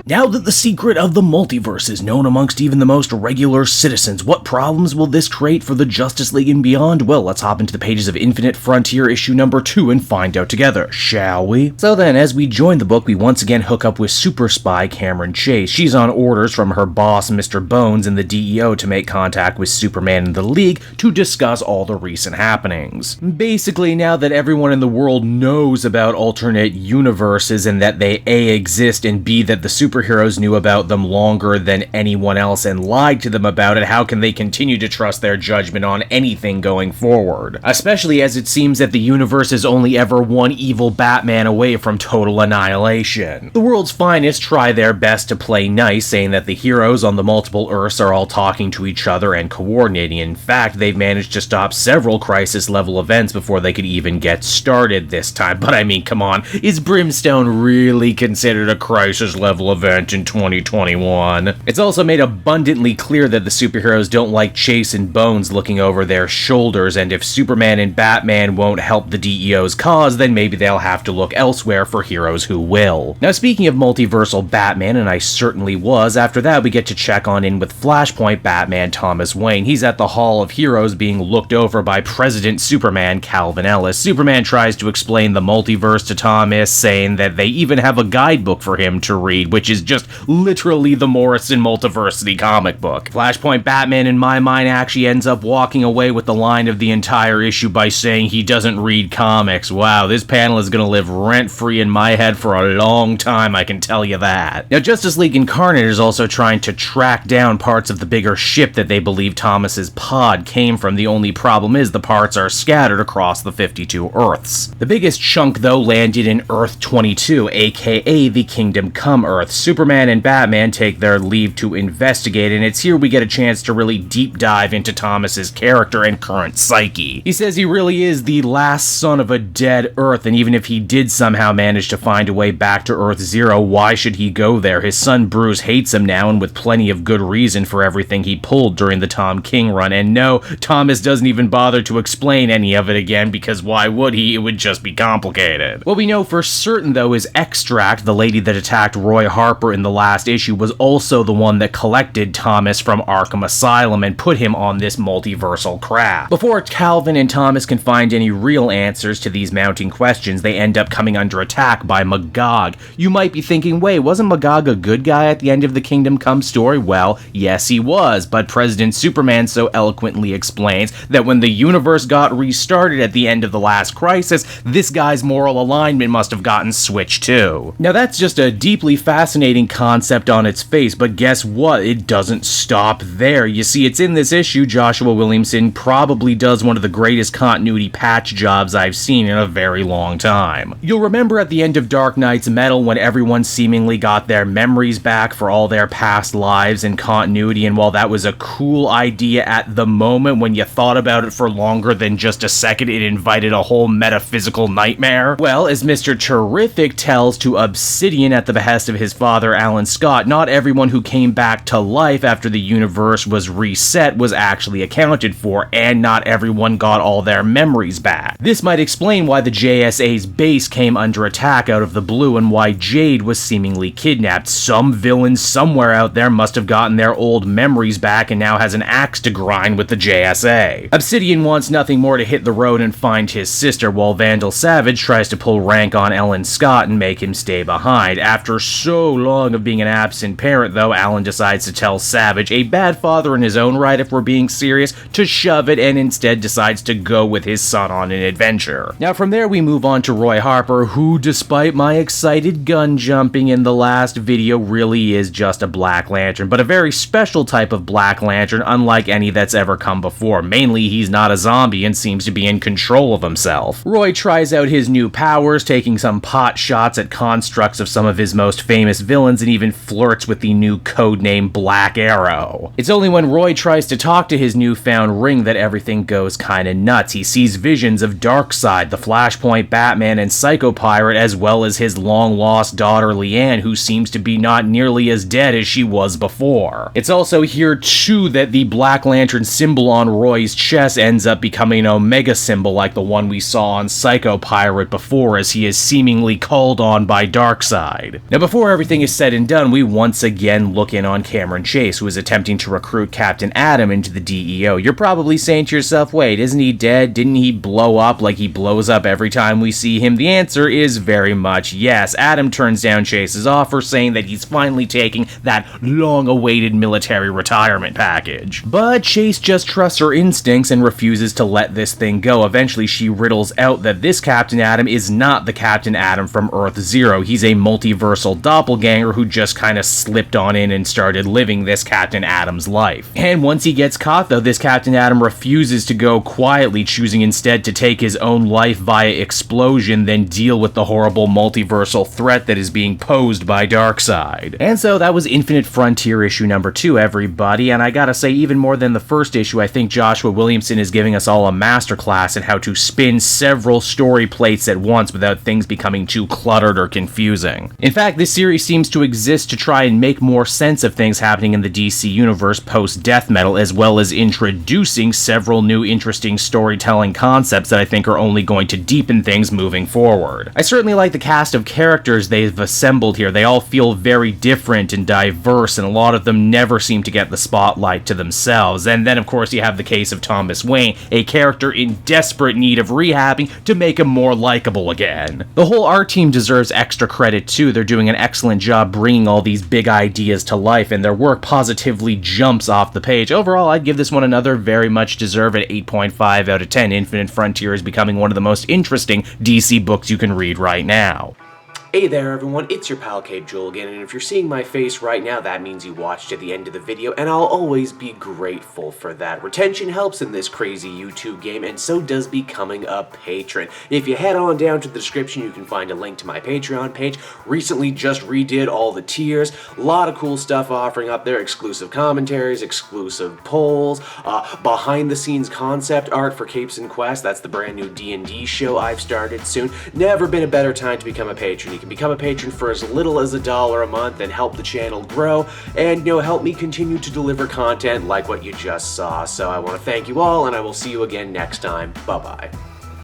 Now that the secret of the multiverse is known amongst even the most regular citizens, what problems will this create for the Justice League and beyond? Well, let's hop into the pages of Infinite Frontier issue number 2 and find out together, shall we? So then, as we join the book, we once again hook up with super spy Cameron Chase. She's on orders from her boss, Mr. Bones, in the D.E.O. to make contact with Superman and the League to discuss all the recent happenings. Basically, now that everyone in the world knows about alternate universes and that they A, exist, and B, that the superheroes knew about them longer than anyone else and lied to them about it, how can they continue to trust their judgment on anything going forward? Especially as it seems that the universe is only ever one evil Batman away from total annihilation. The world's finest try their best to play nice, saying that the heroes on the multiple Earths are all talking to each other and coordinating. In fact, they've managed to stop several crisis-level events before they could even get started this time. But I mean, come on, is Brimstone really considered a crisis-level event in 2021? It's also made abundantly clear that the superheroes don't like Chase and Bones looking over their shoulders, and if Superman and Batman won't help the DEO's cause, then maybe they'll have to look elsewhere for heroes who will. Now, speaking of multiversal Batman, and I certainly was, after that we get to check on in with Flashpoint Batman Thomas Wayne. He's at the Hall of Heroes being looked over by President Superman Calvin Ellis. Superman tries to explain the multiverse to Thomas, saying that they even have a guidebook for him to read, which is just literally the Morrison Multiversity comic book. Flashpoint Batman, in my mind, actually ends up walking away with the line of the entire issue by saying he doesn't read comics. Wow, this panel is gonna live rent-free in my head for a long time, I can tell you that. Now, Justice League Incarnate is also trying to track down parts of the bigger ship that they believe Thomas's pod came from. The only problem is the parts are scattered across the 52 Earths. The biggest chunk, though, landed in Earth 22, aka the Kingdom Come Earth. Superman and Batman take their leave to investigate, and it's here we get a chance to really deep dive into Thomas's character and current psyche. He says he really is the last son of a dead Earth, and even if he did somehow manage to find a way back to Earth Zero, why should he go there? His son Bruce hates him now, and with plenty of good reason for everything he pulled during the Tom King run. And no, Thomas doesn't even bother to explain any of it again, because why would he? It would just be complicated. What we know for certain, though, is Extract, the lady that attacked Roy Harper in the last issue, was also the one that collected Thomas from Arkham Asylum and put him on this multiversal craft. Before Calvin and Thomas can find any real answers to these mounting questions, they end up coming under attack by Magog. You might be thinking, wait, wasn't Magog a good guy at the end of the Kingdom Come story? Well, yes he was, but President Superman so eloquently explains that when the universe got restarted at the end of the last crisis, this guy's moral alignment must have gotten switched too. Now that's just a deeply fascinating concept on its face, but guess what? It doesn't stop there. You see, it's in this issue Joshua Williamson probably does one of the greatest continuity patch jobs I've seen in a very long time. You'll remember at the end of Dark Knight's Metal when everyone seemingly got their memories back for all their past lives and continuity, and while that was a cool idea at the moment, when you thought about it for longer than just a second, it invited a whole metaphysical nightmare. Well, as Mr. Terrific tells to Obsidian at the behest of his father Alan Scott, not everyone who came back to life after the universe was reset was actually accounted for, and not everyone got all their memories back. This might explain why the JSA's base came under attack out of the blue and why Jade was seemingly kidnapped. Some villain somewhere out there must have gotten their old memories back and now has an axe to grind with the JSA. Obsidian wants nothing more to hit the road and find his sister, while Vandal Savage tries to pull rank on Alan Scott and make him stay behind. After so long of being an absent parent, though, Alan decides to tell Savage, a bad father in his own right if we're being serious, to shove it, and instead decides to go with his son on an adventure. Now from there we move on to Roy Harper, who, despite my excited gun jumping in the last video, really is just a Black Lantern, but a very special type of Black Lantern, unlike any that's ever come before. Mainly, he's not a zombie and seems to be in control of himself. Roy tries out his new powers, taking some pot shots at constructs of some of his most famous villains, and even flirts with the new codename Black Arrow. It's only when Roy tries to talk to his newfound ring that everything goes kinda nuts. He sees visions of Darkseid, the Flashpoint Batman, and Psycho Pirate, as well as his long-lost daughter Leanne, who seems to be not nearly as dead as she was before. It's also here too that the Black Lantern symbol on Roy's chest ends up becoming an Omega symbol like the one we saw on Psycho Pirate before, as he is seemingly called on by Darkseid. Now before everything everything is said and done, we once again look in on Cameron Chase, who is attempting to recruit Captain Adam into the D.E.O. You're probably saying to yourself, wait, isn't he dead? Didn't he blow up like he blows up every time we see him? The answer is very much yes. Adam turns down Chase's offer, saying that he's finally taking that long-awaited military retirement package. But Chase just trusts her instincts and refuses to let this thing go. Eventually, she riddles out that this Captain Adam is not the Captain Adam from Earth Zero. He's a multiversal doppelganger who just kind of slipped on in and started living this Captain Adam's life. And once he gets caught, though, this Captain Adam refuses to go quietly, choosing instead to take his own life via explosion, then deal with the horrible multiversal threat that is being posed by Darkseid. And so that was Infinite Frontier issue number 2, everybody, and I gotta say, even more than the first issue, I think Joshua Williamson is giving us all a masterclass in how to spin several story plates at once without things becoming too cluttered or confusing. In fact, this series seems to exist to try and make more sense of things happening in the DC universe post-Death Metal, as well as introducing several new interesting storytelling concepts that I think are only going to deepen things moving forward. I certainly like the cast of characters they've assembled here. They all feel very different and diverse, and a lot of them never seem to get the spotlight to themselves. And then, of course, you have the case of Thomas Wayne, a character in desperate need of rehabbing to make him more likable again. The whole art team deserves extra credit too. They're doing an excellent job bringing all these big ideas to life, and their work positively jumps off the page. Overall, I'd give this one another very much deserved 8.5 out of 10. Infinite Frontier is becoming one of the most interesting DC books you can read right now. Hey there everyone, it's your pal Cape Jewel again, and if you're seeing my face right now, that means you watched to the end of the video, and I'll always be grateful for that. Retention helps in this crazy YouTube game, and so does becoming a patron. If you head on down to the description, you can find a link to my Patreon page. Recently just redid all the tiers, a lot of cool stuff offering up there, exclusive commentaries, exclusive polls, behind the scenes concept art for Capes and Quest. That's the brand new D&D show I've started soon. Never been a better time to become a patron. You can become a patron for as little as $1 a month and help the channel grow and, help me continue to deliver content like what you just saw. So I want to thank you all, and I will see you again next time. Bye-bye.